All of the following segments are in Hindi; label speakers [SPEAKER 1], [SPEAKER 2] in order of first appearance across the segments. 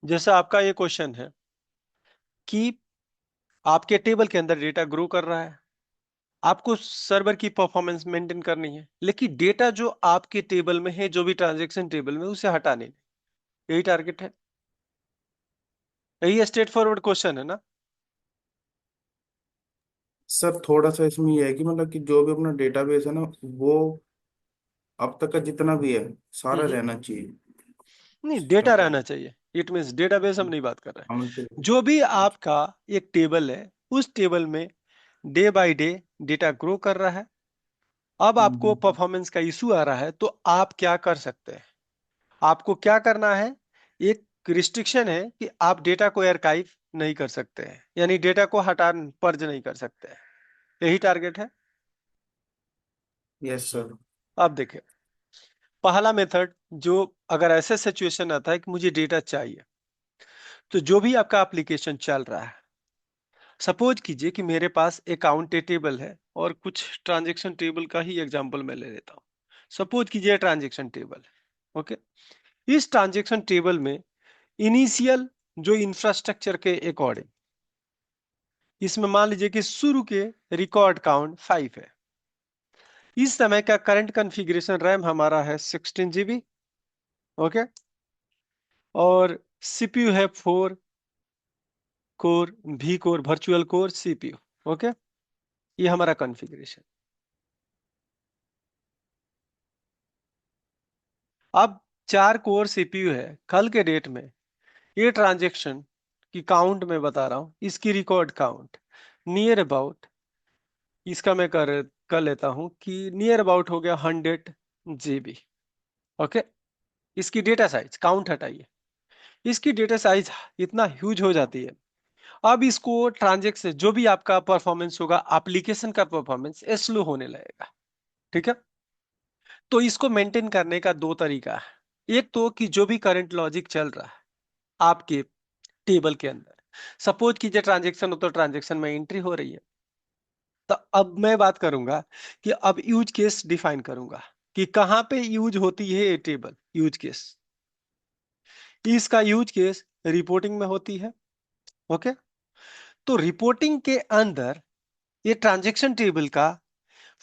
[SPEAKER 1] जैसा आपका ये क्वेश्चन है कि आपके टेबल के अंदर डेटा ग्रो कर रहा है, आपको सर्वर की परफॉर्मेंस मेंटेन करनी है, लेकिन डेटा जो आपके टेबल में है, जो भी ट्रांजैक्शन टेबल में, उसे हटाने नहीं। यही टारगेट है। यही स्ट्रेट फॉरवर्ड क्वेश्चन है ना।
[SPEAKER 2] सर थोड़ा सा इसमें यह है कि मतलब कि जो भी अपना डेटाबेस है ना, वो अब तक का जितना भी है सारा
[SPEAKER 1] हम्म।
[SPEAKER 2] रहना चाहिए
[SPEAKER 1] नहीं,
[SPEAKER 2] सिस्टम
[SPEAKER 1] डेटा
[SPEAKER 2] पे।
[SPEAKER 1] रहना चाहिए। इट मीन्स डेटाबेस हम नहीं बात कर रहे
[SPEAKER 2] हम
[SPEAKER 1] हैं। जो भी आपका एक टेबल है, उस टेबल में day by day data grow कर रहा है। अब आपको परफॉर्मेंस का इशू आ रहा है, तो आप क्या कर सकते हैं? आपको क्या करना है? एक रिस्ट्रिक्शन है कि आप डेटा को आर्काइव नहीं कर सकते हैं, यानी डेटा को हटा पर्ज नहीं कर सकते हैं। यही टारगेट है।
[SPEAKER 2] Yes sir.
[SPEAKER 1] अब देखिए, पहला मेथड, जो अगर ऐसे सिचुएशन आता है कि मुझे डेटा चाहिए, तो जो भी आपका एप्लीकेशन चल रहा है, सपोज कीजिए कि मेरे पास अकाउंट टेबल है और कुछ ट्रांजैक्शन टेबल का ही एग्जांपल मैं ले लेता हूं। सपोज कीजिए ट्रांजैक्शन टेबल है, ओके। इस ट्रांजैक्शन टेबल में इनिशियल जो इंफ्रास्ट्रक्चर के अकॉर्डिंग, इसमें मान लीजिए कि शुरू के रिकॉर्ड काउंट 5 है। इस समय का करंट कॉन्फ़िगरेशन रैम हमारा है 16 GB, ओके। और सीपीयू है 4 कोर, भी core, virtual core CPU, okay. ये हमारा कॉन्फ़िगरेशन। अब 4 कोर सीपीयू है। कल के डेट में ये ट्रांजैक्शन की काउंट मैं बता रहा हूं, इसकी रिकॉर्ड काउंट नियर अबाउट, इसका मैं कर लेता हूं कि नियर अबाउट हो गया 100 GB, ओके। इसकी डेटा साइज काउंट हटाइए, इसकी डेटा साइज इतना ह्यूज हो जाती है। अब इसको ट्रांजेक्शन, जो भी आपका परफॉर्मेंस होगा, एप्लीकेशन का परफॉर्मेंस स्लो होने लगेगा। ठीक है। तो इसको मेंटेन करने का दो तरीका है। एक तो कि जो भी करंट लॉजिक चल रहा है आपके टेबल के अंदर, सपोज कीजिए ट्रांजेक्शन हो तो ट्रांजेक्शन में एंट्री हो रही है, तो अब मैं बात करूंगा कि अब यूज केस डिफाइन करूंगा कि कहां पे यूज होती है ये टेबल यूज केस। इसका यूज केस रिपोर्टिंग में होती है, ओके। तो रिपोर्टिंग के अंदर ये ट्रांजैक्शन टेबल का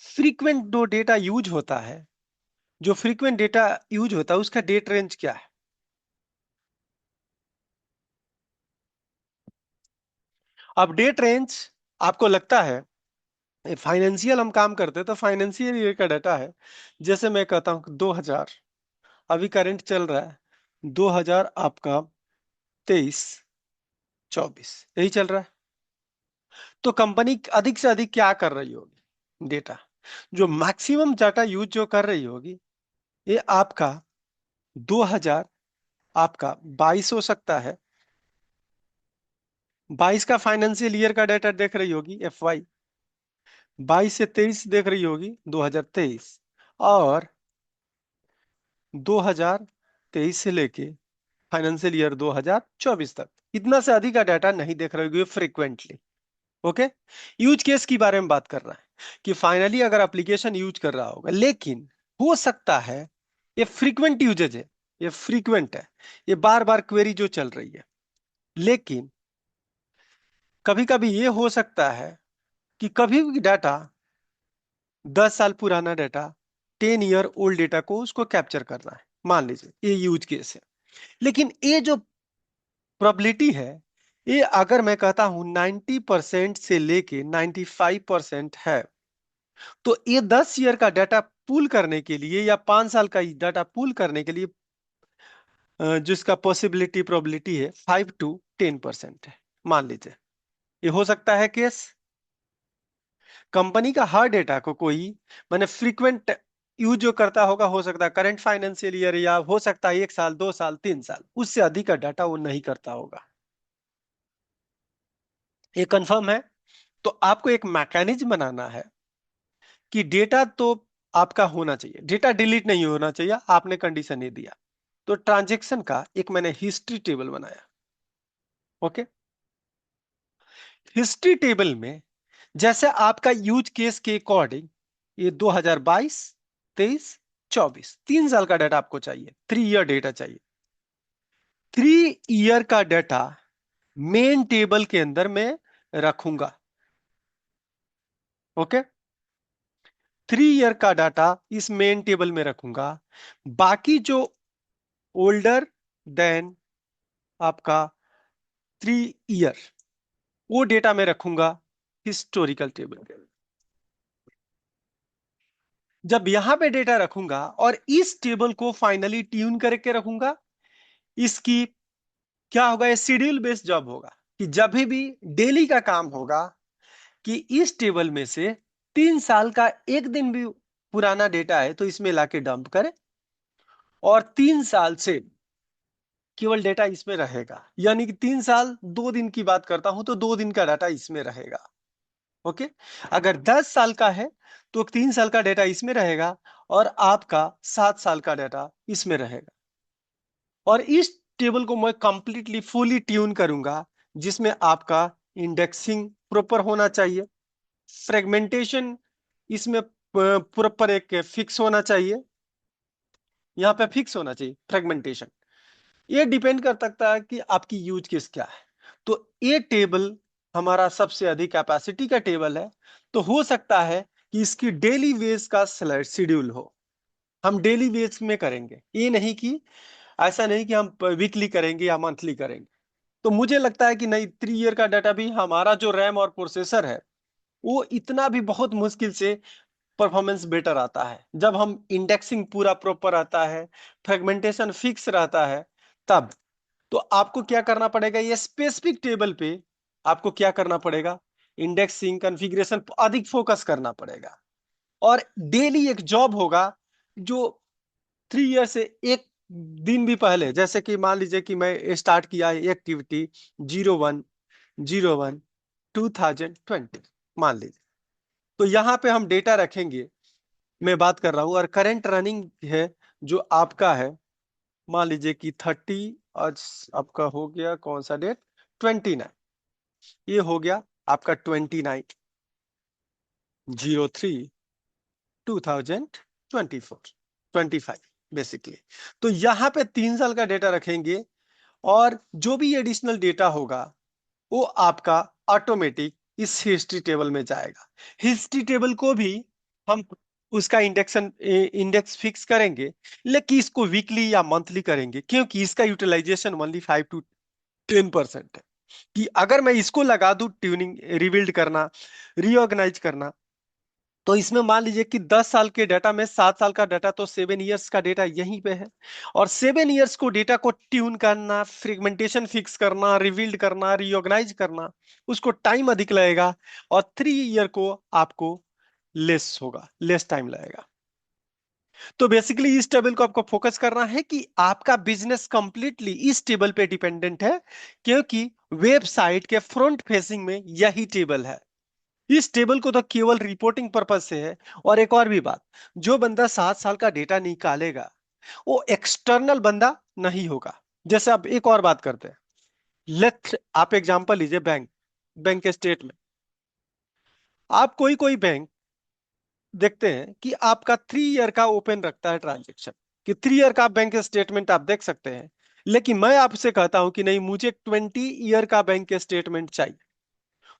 [SPEAKER 1] फ्रीक्वेंट जो डेटा यूज होता है, जो फ्रीक्वेंट डेटा यूज होता है, उसका डेट रेंज क्या है? अब डेट रेंज आपको लगता है, फाइनेंशियल हम काम करते हैं तो फाइनेंशियल ईयर का डाटा है। जैसे मैं कहता हूं 2000, अभी करंट चल रहा है 2000 आपका 23-24, यही चल रहा है। तो कंपनी अधिक से अधिक क्या कर रही होगी? डेटा, जो मैक्सिमम डाटा यूज जो कर रही होगी, ये आपका 2000 आपका 22 हो सकता है। 22 का फाइनेंशियल ईयर का डाटा देख रही होगी, FY। 22 से 23 देख रही होगी, 2023। और 2023 से लेके फाइनेंशियल ईयर 2024 तक, इतना से अधिक का डाटा नहीं देख रही होगी फ्रीक्वेंटली, ओके। यूज केस की बारे में बात कर रहा है कि फाइनली अगर एप्लीकेशन यूज कर रहा होगा, लेकिन हो सकता है ये फ्रीक्वेंट यूजेज है, ये फ्रीक्वेंट है, ये बार बार क्वेरी जो चल रही है। लेकिन कभी कभी ये हो सकता है कि कभी भी डाटा, 10 साल पुराना डाटा, 10 ईयर ओल्ड डेटा को उसको कैप्चर करना है, मान लीजिए ये यूज केस है। लेकिन ये जो प्रोबेबिलिटी है, ये अगर मैं कहता हूं 90% से लेके 95% है, तो ये 10 ईयर का डाटा पूल करने के लिए या 5 साल का डाटा पूल करने के लिए जिसका पॉसिबिलिटी प्रोबेबिलिटी है 5 to 10% है, मान लीजिए। ये हो सकता है केस। कंपनी का हर डेटा को कोई, मैंने फ्रीक्वेंट यूज जो करता होगा, हो सकता है करंट फाइनेंशियल ईयर, या हो सकता है 1 साल, 2 साल, 3 साल, उससे अधिक का डाटा वो नहीं करता होगा। ये कंफर्म है। तो आपको एक मैकेनिज्म बनाना है कि डेटा तो आपका होना चाहिए, डेटा डिलीट नहीं होना चाहिए, आपने कंडीशन ये दिया। तो ट्रांजेक्शन का एक मैंने हिस्ट्री टेबल बनाया, ओके। हिस्ट्री टेबल में जैसे आपका यूज केस के अकॉर्डिंग, ये 2022, 23, 24, 3 साल का डाटा आपको चाहिए, 3 ईयर डेटा चाहिए। 3 ईयर का डाटा मेन टेबल के अंदर मैं रखूंगा। ओके, 3 ईयर का डाटा इस मेन टेबल में रखूंगा। बाकी जो ओल्डर देन आपका 3 ईयर, वो डेटा मैं रखूंगा हिस्टोरिकल टेबल के। जब यहां पे डेटा रखूंगा और इस टेबल को फाइनली ट्यून करके रखूंगा, इसकी क्या होगा, ये शेड्यूल बेस्ड जॉब होगा कि जब भी डेली का काम होगा कि इस टेबल में से 3 साल का एक दिन भी पुराना डेटा है तो इसमें लाके डंप करें, और 3 साल से केवल डेटा इसमें रहेगा। यानी कि 3 साल 2 दिन की बात करता हूं तो 2 दिन का डाटा इसमें रहेगा। ओके, अगर 10 साल का है तो 3 साल का डेटा इसमें रहेगा, और आपका 7 साल का डाटा इसमें रहेगा। और इस टेबल को मैं कंप्लीटली फुली ट्यून करूंगा, जिसमें आपका इंडेक्सिंग प्रॉपर होना चाहिए, फ्रेगमेंटेशन इसमें प्रॉपर एक फिक्स होना चाहिए, यहाँ पे फिक्स होना चाहिए फ्रेगमेंटेशन। ये डिपेंड कर सकता है कि आपकी यूज केस क्या है। तो ये टेबल हमारा सबसे अधिक कैपेसिटी का टेबल है, तो हो सकता है कि इसकी डेली वेज का शेड्यूल हो। हम डेली वेज में करेंगे, ये नहीं कि ऐसा नहीं कि हम वीकली करेंगे या मंथली करेंगे। तो मुझे लगता है कि नहीं, 3 ईयर का डाटा भी हमारा जो रैम और प्रोसेसर है वो इतना भी बहुत मुश्किल से परफॉर्मेंस बेटर आता है जब हम इंडेक्सिंग पूरा प्रॉपर आता है, फ्रेगमेंटेशन फिक्स रहता है तब। तो आपको क्या करना पड़ेगा, ये स्पेसिफिक टेबल पे आपको क्या करना पड़ेगा, इंडेक्सिंग कॉन्फ़िगरेशन अधिक फोकस करना पड़ेगा। और डेली एक जॉब होगा जो 3 ईयर से एक दिन भी पहले, जैसे कि मान लीजिए कि मैं स्टार्ट किया है एक्टिविटी 01/01/2020, मान लीजिए, तो यहां पे हम डेटा रखेंगे। मैं बात कर रहा हूं और करंट रनिंग है जो आपका है, मान लीजिए कि 30, आज आपका हो गया कौन सा डेट, 29, ये हो गया आपका 29/03/2024, 25 बेसिकली। तो यहाँ पे 3 साल का डेटा रखेंगे, और जो भी एडिशनल डेटा होगा वो आपका ऑटोमेटिक इस हिस्ट्री टेबल में जाएगा। हिस्ट्री टेबल को भी हम उसका इंडेक्स फिक्स करेंगे, लेकिन इसको वीकली या मंथली करेंगे, क्योंकि इसका यूटिलाइजेशन ओनली 5 to 10% है। कि अगर मैं इसको लगा दूं ट्यूनिंग रिबिल्ड करना, रीऑर्गेनाइज करना, तो इसमें मान लीजिए कि 10 साल के डाटा में 7 साल का डाटा, तो 7 ईयर्स का डेटा यहीं पे है। और 7 ईयर्स को डेटा को ट्यून करना, फ्रेगमेंटेशन फिक्स करना, रिबिल्ड करना, रीऑर्गेनाइज करना, उसको टाइम अधिक लगेगा। और 3 ईयर को आपको लेस होगा, लेस टाइम लगेगा। तो बेसिकली इस टेबल को आपको फोकस करना है कि आपका बिजनेस कंप्लीटली इस टेबल पे डिपेंडेंट है, क्योंकि वेबसाइट के फ्रंट फेसिंग में यही टेबल है। इस टेबल को तो केवल रिपोर्टिंग पर्पज से है। और एक और भी बात, जो बंदा 7 साल का डेटा निकालेगा वो एक्सटर्नल बंदा नहीं होगा। जैसे अब एक और बात करते हैं, लेट आप एग्जांपल लीजिए, बैंक, बैंक स्टेटमेंट। आप कोई कोई बैंक देखते हैं कि आपका 3 ईयर का ओपन रखता है ट्रांजेक्शन, कि 3 ईयर का बैंक स्टेटमेंट आप देख सकते हैं। लेकिन मैं आपसे कहता हूं कि नहीं, मुझे 20 ईयर का बैंक स्टेटमेंट चाहिए,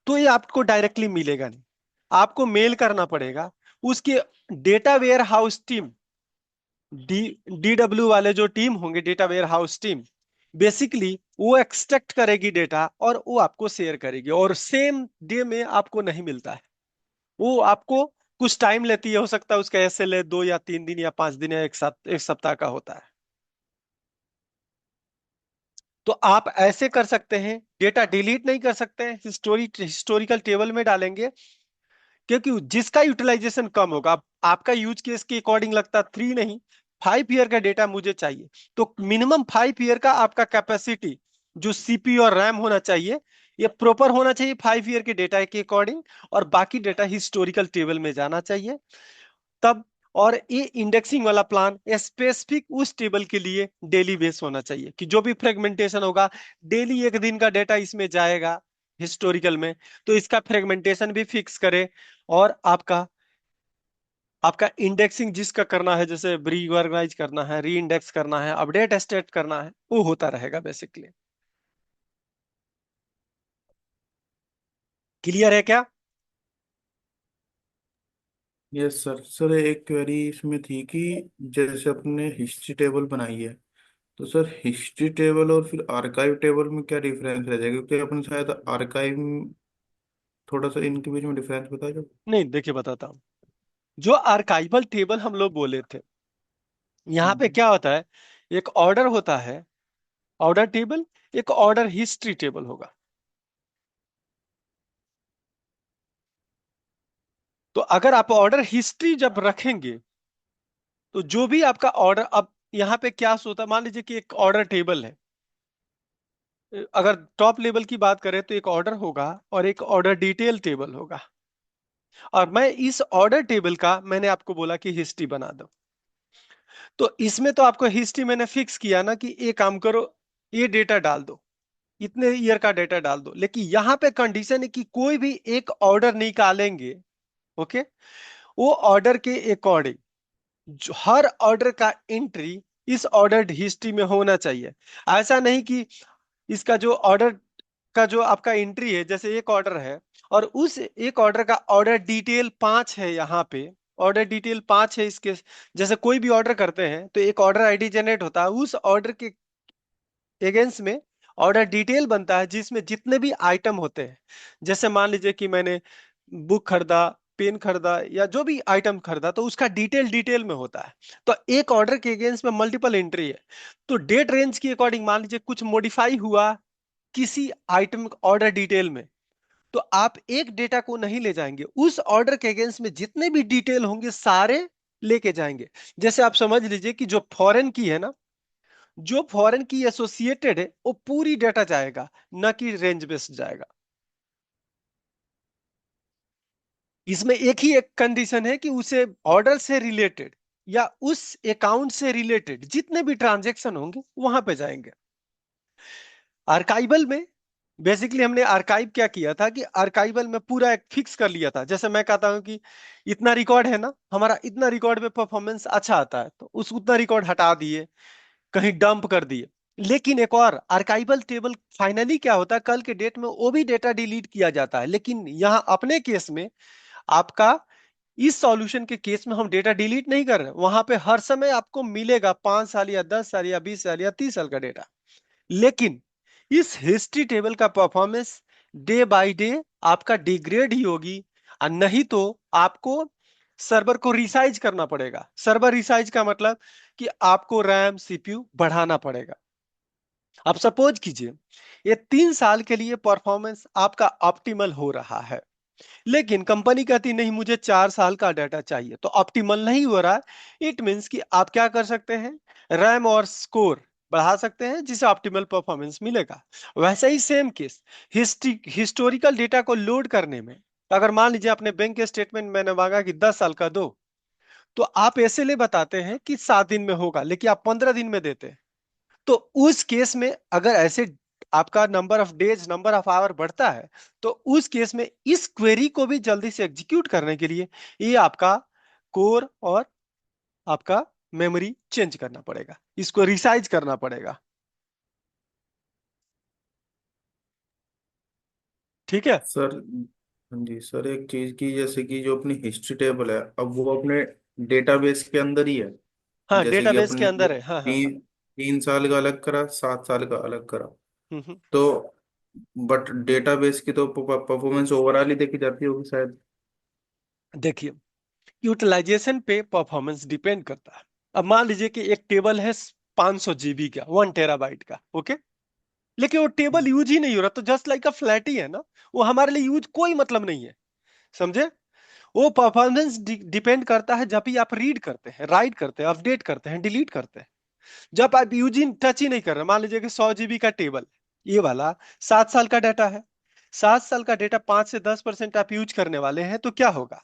[SPEAKER 1] तो ये आपको डायरेक्टली मिलेगा नहीं, आपको मेल करना पड़ेगा। उसके data warehouse team, D DW वाले जो टीम होंगे, data warehouse team, basically वो एक्सट्रैक्ट करेगी डेटा और वो आपको शेयर करेगी, और सेम डे में आपको नहीं मिलता है। वो आपको कुछ टाइम लेती है, हो सकता है उसका एसएलए 2 या 3 दिन या 5 दिन या एक सप्ताह का होता है। तो आप ऐसे कर सकते हैं, डेटा डिलीट नहीं कर सकते हैं, हिस्टोरिकल टेबल में डालेंगे। क्योंकि जिसका यूटिलाइजेशन कम होगा, आपका यूज केस के अकॉर्डिंग लगता है 3 नहीं, 5 ईयर का डेटा मुझे चाहिए, तो मिनिमम 5 ईयर का आपका कैपेसिटी जो सीपीयू और रैम होना चाहिए, ये प्रॉपर होना चाहिए 5 ईयर के डेटा के अकॉर्डिंग। और बाकी डेटा हिस्टोरिकल टेबल में जाना चाहिए तब। और ये इंडेक्सिंग वाला प्लान स्पेसिफिक उस टेबल के लिए डेली बेस होना चाहिए, कि जो भी फ्रेगमेंटेशन होगा, डेली एक दिन का डेटा इसमें जाएगा हिस्टोरिकल में, तो इसका फ्रेगमेंटेशन भी फिक्स करे। और आपका आपका इंडेक्सिंग जिसका करना है, जैसे रीऑर्गेनाइज करना है, री इंडेक्स करना है, अपडेट स्टेट करना है, वो होता रहेगा बेसिकली। क्लियर है क्या?
[SPEAKER 2] Yes sir. सर एक क्वेरी इसमें थी कि जैसे अपने हिस्ट्री टेबल बनाई है, तो सर हिस्ट्री टेबल और फिर आर्काइव टेबल में क्या डिफरेंस रह जाएगा? क्योंकि अपन शायद आर्काइव, थोड़ा सा इनके बीच में डिफरेंस बता दो।
[SPEAKER 1] नहीं, देखिए बताता हूँ। जो आर्काइवल टेबल हम लोग बोले थे, यहाँ पे
[SPEAKER 2] हम्म।
[SPEAKER 1] क्या होता है, एक ऑर्डर होता है, ऑर्डर टेबल, एक ऑर्डर हिस्ट्री टेबल होगा। तो अगर आप ऑर्डर हिस्ट्री जब रखेंगे, तो जो भी आपका ऑर्डर, अब यहाँ पे क्या होता है, मान लीजिए कि एक ऑर्डर टेबल है। अगर टॉप लेवल की बात करें तो एक ऑर्डर होगा और एक ऑर्डर डिटेल टेबल होगा। और मैं इस ऑर्डर टेबल का, मैंने आपको बोला कि हिस्ट्री बना दो। तो इसमें तो आपको हिस्ट्री मैंने फिक्स किया ना कि ये काम करो, ये डेटा डाल दो, इतने ईयर का डेटा डाल दो। लेकिन यहाँ पे कंडीशन है कि कोई भी एक ऑर्डर निकालेंगे, ओके, वो ऑर्डर के अकॉर्डिंग हर ऑर्डर का एंट्री इस ऑर्डर हिस्ट्री में होना चाहिए। ऐसा नहीं कि इसका जो ऑर्डर का जो आपका एंट्री है, जैसे एक ऑर्डर है और उस एक ऑर्डर का ऑर्डर डिटेल 5 है यहाँ पे, ऑर्डर डिटेल 5 है इसके। जैसे कोई भी ऑर्डर करते हैं तो एक ऑर्डर आईडी जनरेट होता है, उस ऑर्डर के अगेंस्ट में ऑर्डर डिटेल बनता है जिसमें जितने भी आइटम होते हैं। जैसे मान लीजिए कि मैंने बुक खरीदा, पेन खरीदा, या जो भी आइटम खरीदा, तो उसका डिटेल डिटेल में होता है। तो एक ऑर्डर के अगेंस्ट में मल्टीपल एंट्री है। तो डेट रेंज के अकॉर्डिंग मान लीजिए कुछ मॉडिफाई हुआ किसी आइटम ऑर्डर डिटेल में, तो आप एक डेटा को नहीं ले जाएंगे, उस ऑर्डर के अगेंस्ट में जितने भी डिटेल होंगे सारे लेके जाएंगे। जैसे आप समझ लीजिए कि जो फॉरेन की है ना, जो फॉरेन की एसोसिएटेड है वो पूरी डाटा जाएगा, न कि रेंज बेस्ड जाएगा। इसमें एक ही एक कंडीशन है कि उसे ऑर्डर से रिलेटेड या उस अकाउंट से रिलेटेड जितने भी ट्रांजैक्शन होंगे वहां पे जाएंगे। आर्काइवल में बेसिकली हमने आर्काइव क्या किया था कि आर्काइवल में पूरा एक फिक्स कर लिया था। जैसे मैं कहता हूं कि इतना रिकॉर्ड है ना, हमारा इतना रिकॉर्ड में परफॉर्मेंस अच्छा आता है, तो उस उतना रिकॉर्ड हटा दिए, कहीं डंप कर दिए। लेकिन एक और आर्काइवल टेबल फाइनली क्या होता है, कल के डेट में वो भी डेटा डिलीट किया जाता है। लेकिन यहाँ अपने केस में आपका, इस सॉल्यूशन के केस में हम डेटा डिलीट नहीं कर रहे, वहां पे हर समय आपको मिलेगा 5 साल या 10 साल या 20 साल या 30 साल का डेटा। लेकिन इस हिस्ट्री टेबल का परफॉर्मेंस डे बाय डे आपका डिग्रेड ही होगी। और नहीं तो आपको सर्वर को रिसाइज करना पड़ेगा। सर्वर रिसाइज का मतलब कि आपको रैम सीपीयू बढ़ाना पड़ेगा। अब सपोज कीजिए ये 3 साल के लिए परफॉर्मेंस आपका ऑप्टिमल हो रहा है, लेकिन कंपनी कहती नहीं मुझे 4 साल का डाटा चाहिए, तो ऑप्टिमल नहीं हो रहा है। इट मींस कि आप क्या कर सकते हैं, रैम और स्कोर बढ़ा सकते हैं जिससे ऑप्टिमल परफॉर्मेंस मिलेगा। वैसे ही सेम केस हिस्टोरिकल डेटा को लोड करने में, अगर मान लीजिए अपने बैंक स्टेटमेंट मैंने मांगा कि 10 साल का दो, तो आप ऐसे ले बताते हैं कि 7 दिन में होगा, लेकिन आप 15 दिन में देते हैं। तो उस केस में अगर ऐसे आपका number of days, number of hour बढ़ता है, तो उस केस में इस क्वेरी को भी जल्दी से एग्जीक्यूट करने के लिए ये आपका कोर और आपका मेमोरी चेंज करना पड़ेगा, इसको रिसाइज करना पड़ेगा। ठीक है।
[SPEAKER 2] सर हाँ जी सर, एक चीज की, जैसे कि जो अपनी हिस्ट्री टेबल है, अब वो अपने डेटाबेस के अंदर ही है।
[SPEAKER 1] हाँ,
[SPEAKER 2] जैसे कि
[SPEAKER 1] डेटाबेस
[SPEAKER 2] अपन
[SPEAKER 1] के
[SPEAKER 2] ने
[SPEAKER 1] अंदर है, हाँ हाँ हाँ।
[SPEAKER 2] 3 3 साल का अलग करा, 7 साल का अलग करा,
[SPEAKER 1] हम्म।
[SPEAKER 2] तो बट डेटाबेस की तो परफॉर्मेंस ओवरऑल ही देखी जाती होगी शायद।
[SPEAKER 1] देखिए, यूटिलाइजेशन पे परफॉर्मेंस डिपेंड करता है। अब मान लीजिए कि एक टेबल है 500 GB का, 1 TB का, ओके, लेकिन वो टेबल यूज ही नहीं हो रहा, तो जस्ट लाइक अ फ्लैट ही है ना, वो हमारे लिए यूज कोई मतलब नहीं है। समझे? वो परफॉर्मेंस डिपेंड करता है जब भी आप रीड करते हैं, राइट करते हैं, अपडेट करते हैं, डिलीट करते हैं। जब आप यूजिंग टच ही नहीं कर रहे, मान लीजिए कि 100 GB का टेबल, ये वाला 7 साल का डाटा है, 7 साल का डाटा 5 से 10% आप यूज करने वाले हैं, तो क्या होगा,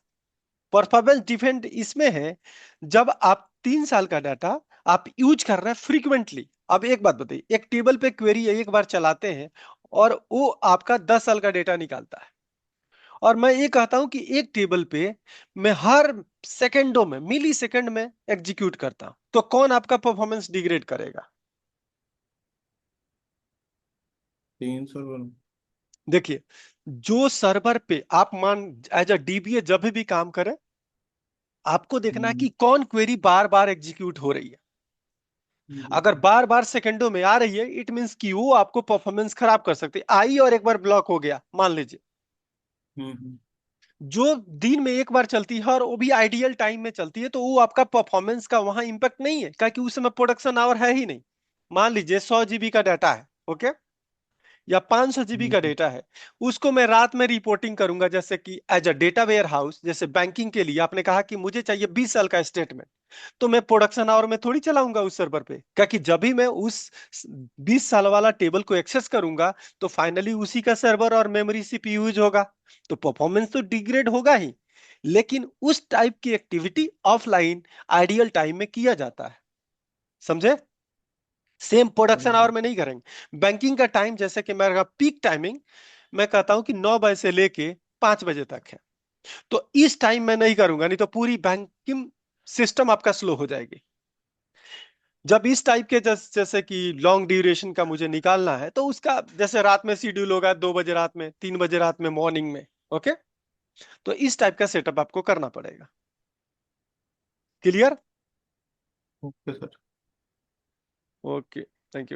[SPEAKER 1] परफॉर्मेंस डिपेंड इसमें है। जब आप 3 साल का डाटा आप यूज कर रहे हैं फ्रीक्वेंटली। अब एक बात बताइए, एक टेबल पे क्वेरी एक बार चलाते हैं और वो आपका 10 साल का डेटा निकालता है, और मैं ये कहता हूं कि एक टेबल पे मैं हर सेकंडों में, मिली सेकंड में एग्जीक्यूट करता हूं, तो कौन आपका परफॉर्मेंस डिग्रेड करेगा?
[SPEAKER 2] 3 सर्वर।
[SPEAKER 1] देखिए, जो सर्वर पे आप मान एज अ डीबीए जब भी काम करें, आपको देखना है कि
[SPEAKER 2] हम्म।
[SPEAKER 1] कौन क्वेरी बार बार एग्जीक्यूट हो रही है। अगर
[SPEAKER 2] बिल्कुल।
[SPEAKER 1] बार बार सेकंडों में आ रही है, इट मींस कि वो आपको परफॉर्मेंस खराब कर सकती है। आई और एक बार ब्लॉक हो गया मान लीजिए,
[SPEAKER 2] हम्म।
[SPEAKER 1] जो दिन में एक बार चलती है और वो भी आइडियल टाइम में चलती है, तो वो आपका परफॉर्मेंस का वहां इंपैक्ट नहीं है, क्योंकि उस समय प्रोडक्शन आवर है ही नहीं। मान लीजिए 100 जीबी का डाटा है, ओके, या 500 जीबी का
[SPEAKER 2] हम्म।
[SPEAKER 1] डेटा है, उसको मैं रात में रिपोर्टिंग करूंगा, जैसे कि as a data warehouse, जैसे बैंकिंग के लिए आपने कहा कि मुझे चाहिए 20 साल का स्टेटमेंट, तो मैं प्रोडक्शन आवर में थोड़ी चलाऊंगा उस सर्वर पे, क्योंकि जब भी मैं उस 20 साल वाला टेबल को एक्सेस करूंगा, तो फाइनली उसी का सर्वर और मेमोरी सीपीयू यूज होगा, तो परफॉर्मेंस तो डिग्रेड होगा ही। लेकिन उस टाइप की एक्टिविटी ऑफलाइन आइडियल टाइम में किया जाता है, समझे? सेम प्रोडक्शन आवर
[SPEAKER 2] समझे।
[SPEAKER 1] में नहीं करेंगे। बैंकिंग का टाइम, जैसे कि मेरा पीक टाइमिंग, मैं कहता हूं कि 9 बजे से लेके 5 बजे तक है, तो इस टाइम में नहीं करूंगा, नहीं तो पूरी बैंकिंग सिस्टम आपका स्लो हो जाएगी। जब इस टाइप के जैसे कि लॉन्ग ड्यूरेशन का मुझे निकालना है, तो उसका जैसे रात में शेड्यूल होगा, 2 बजे रात में, 3 बजे रात में, मॉर्निंग में, ओके, तो इस टाइप का सेटअप आपको करना पड़ेगा। Clear?
[SPEAKER 2] Okay sir.
[SPEAKER 1] Okay, thank you.